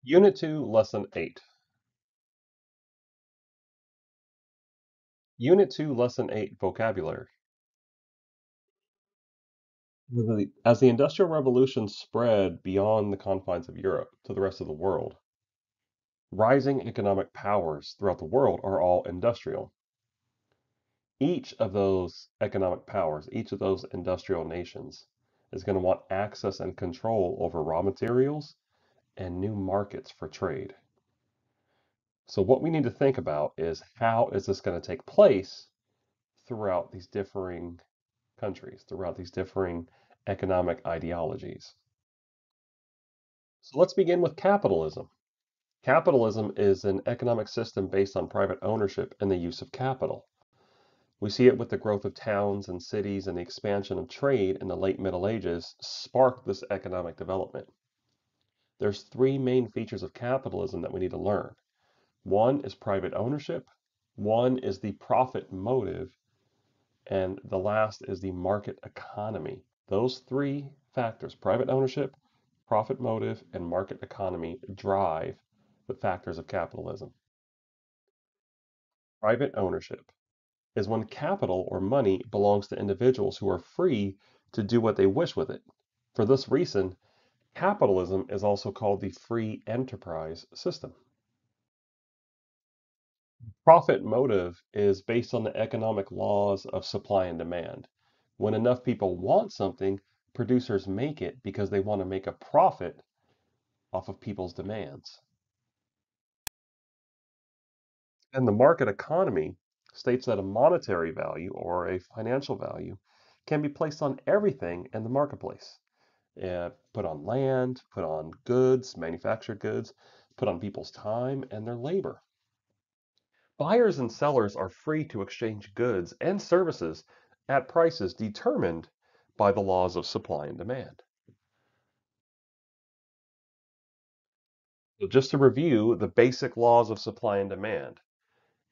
Unit 2, Lesson 8. Unit 2, Lesson 8, Vocabulary. As the Industrial Revolution spread beyond the confines of Europe to the rest of the world, rising economic powers throughout the world are all industrial. Each of those economic powers, each of those industrial nations, is going to want access and control over raw materials and new markets for trade. So what we need to think about is how is this going to take place throughout these differing countries, throughout these differing economic ideologies. So let's begin with capitalism. Capitalism is an economic system based on private ownership and the use of capital. We see it with the growth of towns and cities, and the expansion of trade in the late Middle Ages sparked this economic development. There's three main features of capitalism that we need to learn. One is private ownership, one is the profit motive, and the last is the market economy. Those three factors, private ownership, profit motive, and market economy, drive the factors of capitalism. Private ownership is when capital or money belongs to individuals who are free to do what they wish with it. For this reason, capitalism is also called the free enterprise system. Profit motive is based on the economic laws of supply and demand. When enough people want something, producers make it because they want to make a profit off of people's demands. And the market economy states that a monetary value or a financial value can be placed on everything in the marketplace. Put on land, put on goods, manufactured goods, put on people's time and their labor. Buyers and sellers are free to exchange goods and services at prices determined by the laws of supply and demand. So just to review the basic laws of supply and demand.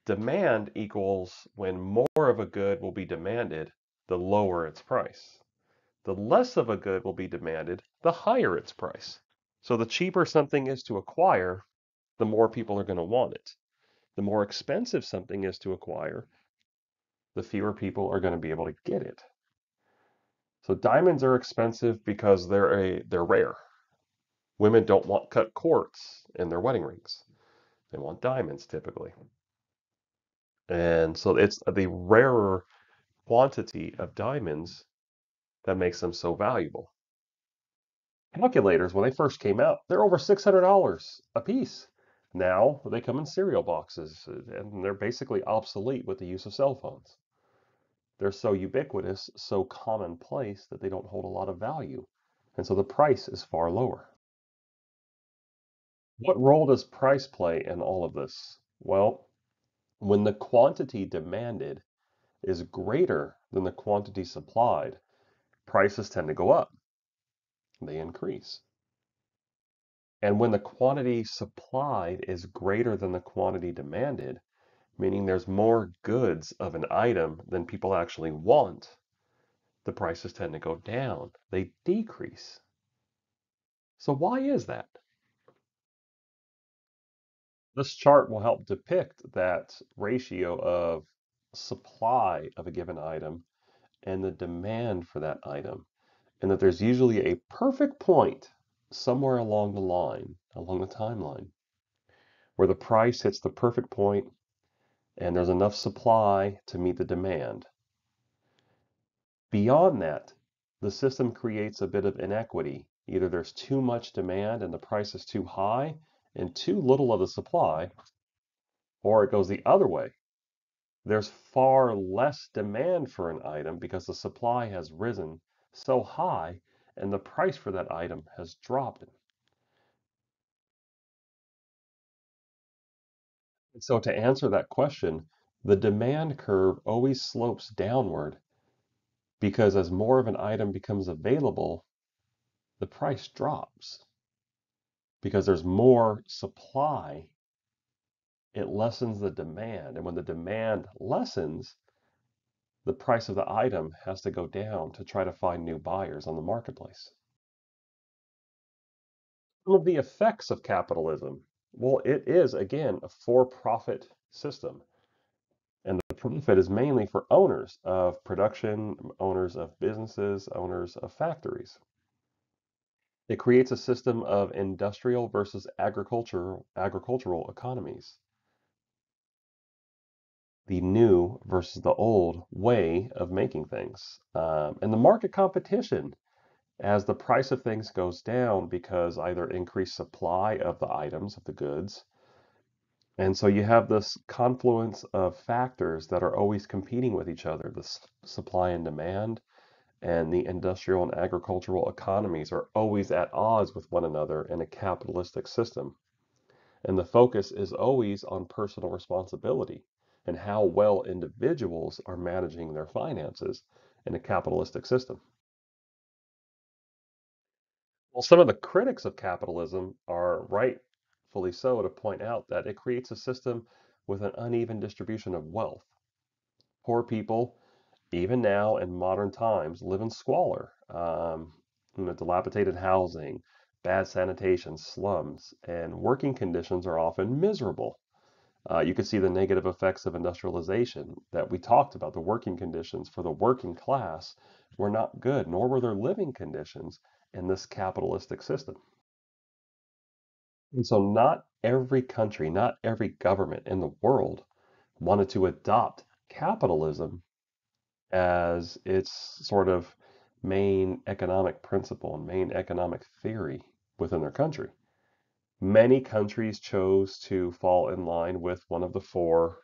Demand equals when more of a good will be demanded, the lower its price. The less of a good will be demanded, the higher its price. So the cheaper something is to acquire, the more people are going to want it. The more expensive something is to acquire, the fewer people are going to be able to get it. So diamonds are expensive because they're rare. Women don't want cut quartz in their wedding rings. They want diamonds typically. And so it's the rarer quantity of diamonds that makes them so valuable. Calculators, when they first came out, they're over $600 a piece. Now they come in cereal boxes and they're basically obsolete with the use of cell phones. They're so ubiquitous, so commonplace that they don't hold a lot of value. And so the price is far lower. What role does price play in all of this? Well, when the quantity demanded is greater than the quantity supplied, prices tend to go up. They increase. And when the quantity supplied is greater than the quantity demanded, meaning there's more goods of an item than people actually want, the prices tend to go down. They decrease. So why is that? This chart will help depict that ratio of supply of a given item and the demand for that item, and that there's usually a perfect point somewhere along the line, along the timeline, where the price hits the perfect point and there's enough supply to meet the demand. Beyond that, the system creates a bit of inequity. Either there's too much demand and the price is too high and too little of the supply, or it goes the other way. There's far less demand for an item because the supply has risen so high and the price for that item has dropped. And so to answer that question, the demand curve always slopes downward because as more of an item becomes available, the price drops. Because there's more supply, it lessens the demand. And when the demand lessens, the price of the item has to go down to try to find new buyers on the marketplace. Some of the effects of capitalism. Well, it is, again, a for-profit system. And the profit is mainly for owners of production, owners of businesses, owners of factories. It creates a system of industrial versus agricultural economies. The new versus the old way of making things. And the market competition as the price of things goes down because either increased supply of the items, of the goods. And so you have this confluence of factors that are always competing with each other. The supply and demand and the industrial and agricultural economies are always at odds with one another in a capitalistic system. And the focus is always on personal responsibility and how well individuals are managing their finances in a capitalistic system. Well, some of the critics of capitalism are rightfully so to point out that it creates a system with an uneven distribution of wealth. Poor people, even now in modern times, live in squalor, dilapidated housing, bad sanitation, slums, and working conditions are often miserable. You can see the negative effects of industrialization that we talked about. The working conditions for the working class were not good, nor were their living conditions in this capitalistic system. And so, not every country, not every government in the world wanted to adopt capitalism as its sort of main economic principle and main economic theory within their country. Many countries chose to fall in line with one of the four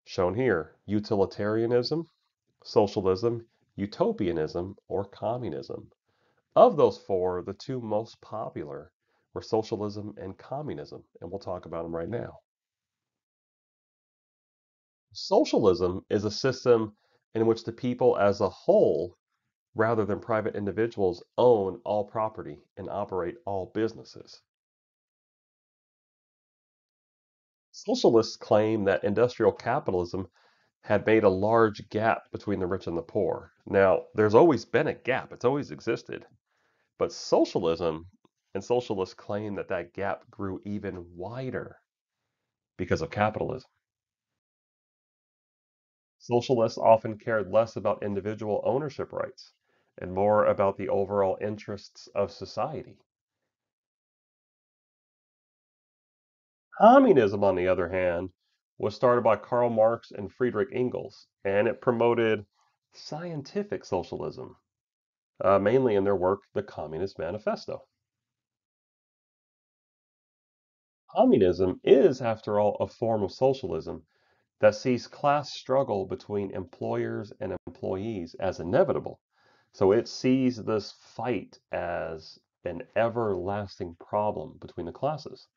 shown here: utilitarianism, socialism, utopianism, or communism. Of those four, the two most popular were socialism and communism, and we'll talk about them right now. Socialism is a system in which the people as a whole, rather than private individuals, own all property and operate all businesses. Socialists claim that industrial capitalism had made a large gap between the rich and the poor. Now, there's always been a gap, it's always existed. But socialism and socialists claim that that gap grew even wider because of capitalism. Socialists often cared less about individual ownership rights and more about the overall interests of society. Communism, on the other hand, was started by Karl Marx and Friedrich Engels, and it promoted scientific socialism, mainly in their work, The Communist Manifesto. Communism is, after all, a form of socialism that sees class struggle between employers and employees as inevitable. So it sees this fight as an everlasting problem between the classes.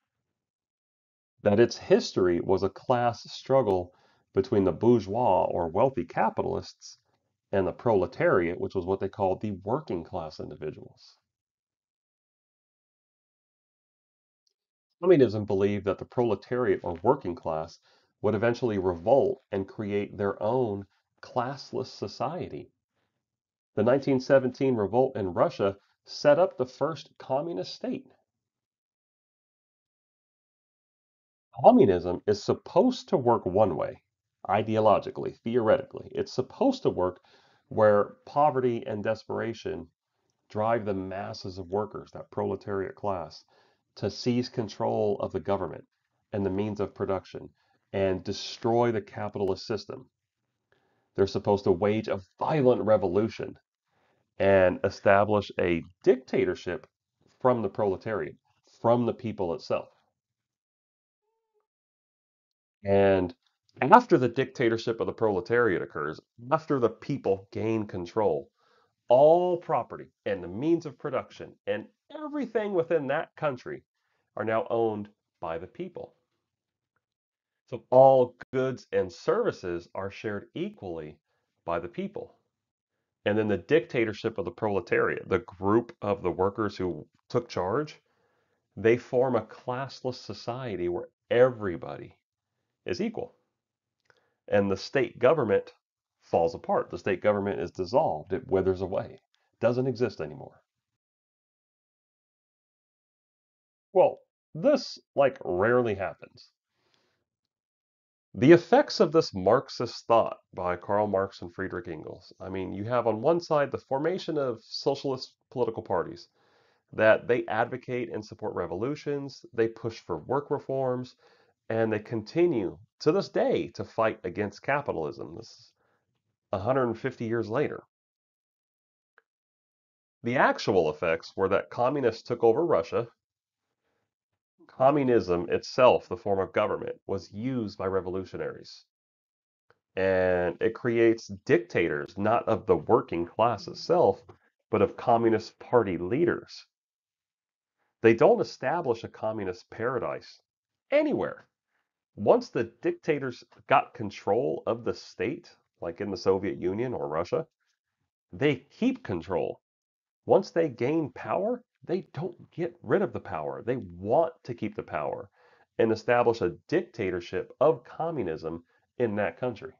That its history was a class struggle between the bourgeois or wealthy capitalists and the proletariat, which was what they called the working class individuals. Communism believed that the proletariat or working class would eventually revolt and create their own classless society. The 1917 revolt in Russia set up the first communist state. Communism is supposed to work one way, ideologically, theoretically. It's supposed to work where poverty and desperation drive the masses of workers, that proletariat class, to seize control of the government and the means of production and destroy the capitalist system. They're supposed to wage a violent revolution and establish a dictatorship from the proletariat, from the people itself. And after the dictatorship of the proletariat occurs, after the people gain control, all property and the means of production and everything within that country are now owned by the people. So all goods and services are shared equally by the people. And then the dictatorship of the proletariat, the group of the workers who took charge, they form a classless society where everybody is equal. And the state government falls apart. The state government is dissolved, it withers away, doesn't exist anymore. Well, this rarely happens. The effects of this Marxist thought by Karl Marx and Friedrich Engels. I mean, you have on one side the formation of socialist political parties that they advocate and support revolutions, they push for work reforms, and they continue to this day to fight against capitalism. This is 150 years later. The actual effects were that communists took over Russia. Communism itself, the form of government, was used by revolutionaries. And it creates dictators, not of the working class itself, but of Communist Party leaders. They don't establish a communist paradise anywhere. Once the dictators got control of the state, like in the Soviet Union or Russia, they keep control. Once they gain power, they don't get rid of the power. They want to keep the power and establish a dictatorship of communism in that country.